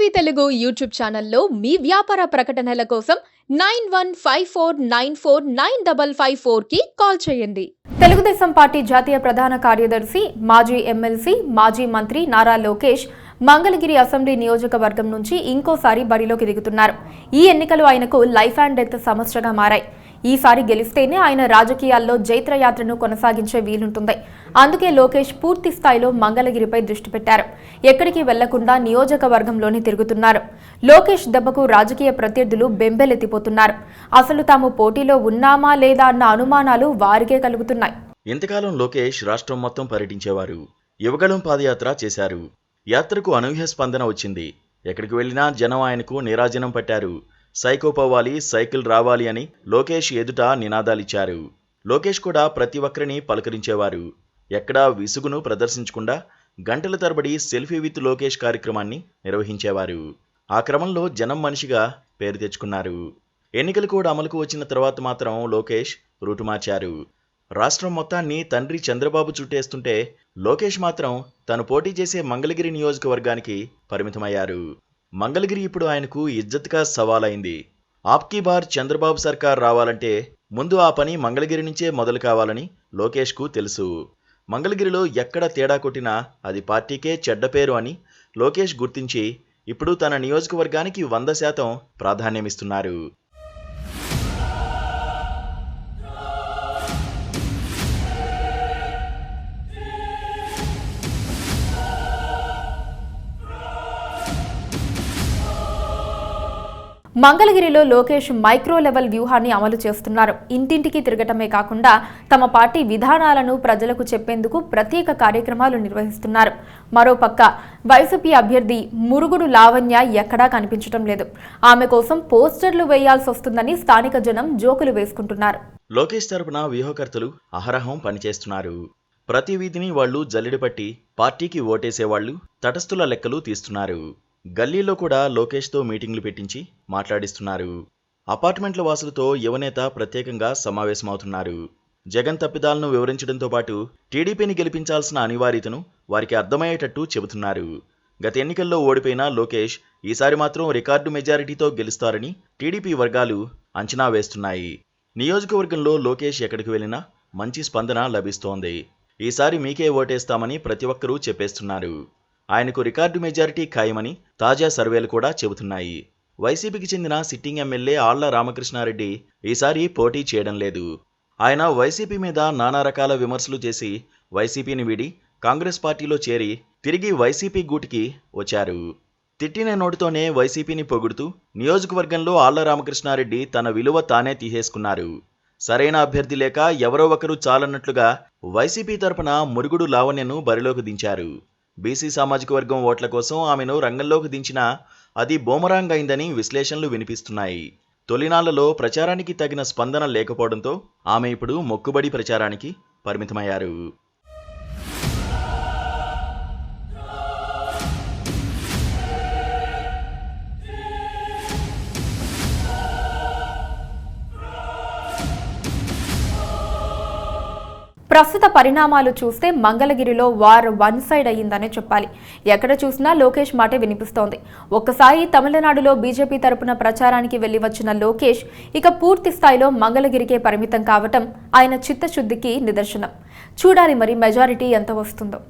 TV Telugu YouTube ఛానల్లో మీ వ్యాపార ప్రకటనల కోసం 9154949554 కి కాల్ చేయండి. తెలుగుదేశం పార్టీ జాతీయ ప్రధాన కార్యదర్శి మాజీ ఎమ్మెల్సీ మాజీ మంత్రి నారా లోకేష్ మంగళగిరి అసెంబ్లీ నియోజకవర్గం నుంచి ఇంకోసారి బరిలోకి దిగుతున్నారు. ఈ ఎన్నికలు ఆయనకు లైఫ్ అండ్ డెత్ సమస్యగా మారాయి. ఈసారి గెలిస్తేనే ఆయన రాజకీయాల్లో జైత్రయాత్రను కొనసాగించే వీలుంటుంది. అందుకే లోకేష్ పూర్తి స్థాయిలో మంగళగిరిపై దృష్టి పెట్టారు. ఎక్కడికి వెళ్లకుండా నియోజకవర్గంలోనే తిరుగుతున్నారు. లోకేష్ దెబ్బకు రాజకీయ ప్రత్యర్థులు బెంబేలెత్తిపోతున్నారు. అసలు తాము పోటీలో ఉన్నామా లేదా అన్న అనుమానాలు వారికే కలుగుతున్నాయి. ఇంతకాలం లోకేష్ రాష్ట్రం మొత్తం పర్యటించేవారు. యువగళం పాదయాత్ర చేశారు. యాత్రకు అనూహ్య స్పందన వచ్చింది. ఎక్కడికి వెళ్లినా జనం ఆయనకు నీరాజనం పట్టారు. సైకో పోవాలి, సైకిల్ రావాలి అని లోకేష్ ఎదుట నినాదాలిచ్చారు. లోకేష్ కూడా ప్రతి ఒక్కరిని పలకరించేవారు. ఎక్కడా విసుగును ప్రదర్శించకుండా గంటల తరబడి సెల్ఫీ విత్ లోకేష్ కార్యక్రమాన్ని నిర్వహించేవారు. ఆ క్రమంలో జనం మనిషిగా పేరు తెచ్చుకున్నారు. ఎన్నికలు కూడా అమలుకు వచ్చిన తర్వాత మాత్రం లోకేష్ రూటు మార్చారు. రాష్ట్రం మొత్తాన్ని తండ్రి చంద్రబాబు చుట్టేస్తుంటే లోకేష్ మాత్రం తను పోటీ చేసే మంగళగిరి నియోజకవర్గానికి పరిమితమయ్యారు. మంగళగిరి ఇప్పుడు ఆయనకు ఇజ్జత్గా సవాలైంది. ఆప్కీ బార్ చంద్రబాబు సర్కార్ రావాలంటే ముందు ఆ పని మంగళగిరి నుంచే మొదలు కావాలని లోకేష్కు తెలుసు. మంగళగిరిలో ఎక్కడ తేడా కొట్టినా అది పార్టీకే చెడ్డ పేరు అని లోకేష్ గుర్తించి ఇప్పుడు తన నియోజకవర్గానికి 100% ప్రాధాన్యమిస్తున్నారు. మంగళగిరిలో లోకేష్ మైక్రో లెవెల్ వ్యూహాన్ని అమలు చేస్తున్నారు. ఇంటింటికి తిరగటమే కాకుండా తమ పార్టీ విధానాలను ప్రజలకు చెప్పేందుకు ప్రత్యేక కార్యక్రమాలు నిర్వహిస్తున్నారు. మరోపక్క వైసీపీ అభ్యర్థి మురుగుడు లావణ్య ఎక్కడా కనిపించడం లేదు. ఆమె కోసం పోస్టర్లు వేయాల్సి వస్తుందని స్థానిక జనం జోకులు వేసుకుంటున్నారు. లోకేష్ తరపున వ్యూహకర్తలు అహరహం పనిచేస్తున్నారు. ప్రతి వీధిని వాళ్లు జల్లెడ పట్టి పార్టీకి ఓటేసేవాళ్లు తటస్థుల లెక్కలు తీస్తున్నారు. గల్లీలో కూడా లోకేష్తో మీటింగ్లు పెట్టించి మాట్లాడిస్తున్నారు. అపార్ట్మెంట్ల వాసులతో యువనేత ప్రత్యేకంగా సమావేశమవుతున్నారు. జగన్ తప్పిదాలను వివరించడంతో పాటు టీడీపీని గెలిపించాల్సిన అనివార్యతను వారికి అర్థమయ్యేటట్టు చెబుతున్నారు. గత ఎన్నికల్లో ఓడిపోయిన లోకేష్ ఈసారి మాత్రం రికార్డు మెజారిటీతో గెలుస్తారని టీడీపీ వర్గాలు అంచనా వేస్తున్నాయి. నియోజకవర్గంలో లోకేష్ ఎక్కడికి వెళ్లినా మంచి స్పందన లభిస్తోంది. ఈసారి మీకే ఓటేస్తామని ప్రతి ఒక్కరూ చెప్పేస్తున్నారు. ఆయనకు రికార్డు మెజారిటీ ఖాయమని తాజా సర్వేలు కూడా చెబుతున్నాయి. వైసీపీకి చెందిన సిట్టింగ్ ఎమ్మెల్యే ఆళ్ల రామకృష్ణారెడ్డి ఈసారి పోటీ చేయడం లేదు. ఆయన వైసీపీ మీద నానా రకాల విమర్శలు చేసి వైసీపీని వీడి కాంగ్రెస్ పార్టీలో చేరి తిరిగి వైసీపీ గూటికి వచ్చారు. తిట్టిన నోటితోనే వైసీపీని పొగుడుతూ నియోజకవర్గంలో ఆళ్ల రామకృష్ణారెడ్డి తన విలువ తానే తీసేసుకున్నారు. సరైన అభ్యర్థి లేక ఎవరో ఒకరు చాలన్నట్లుగా వైసీపీ తరపున మురుగుడు లావణ్యను బరిలోకి దించారు. బీసీ సామాజిక వర్గం ఓట్ల కోసం ఆమెను రంగంలోకి దించినా అది బూమరాంగ్ అయిందని విశ్లేషణలు వినిపిస్తున్నాయి. తొలినాళ్లలో ప్రచారానికి తగిన స్పందన లేకపోవడంతో ఆమె ఇప్పుడు మొక్కుబడి ప్రచారానికి పరిమితమయ్యారు. ప్రస్తుత పరిణామాలు చూస్తే మంగళగిరిలో వార్ వన్ సైడ్ అయ్యిందనే చెప్పాలి. ఎక్కడ చూసినా లోకేష్ మాటే వినిపిస్తోంది. ఒక్కసారి తమిళనాడులో బీజేపీ తరపున ప్రచారానికి వెళ్లి వచ్చిన లోకేష్ ఇక పూర్తి స్థాయిలో మంగళగిరికే పరిమితం కావటం ఆయన చిత్తశుద్ధికి నిదర్శనం. చూడాలి మరి మెజారిటీ ఎంత వస్తుందో.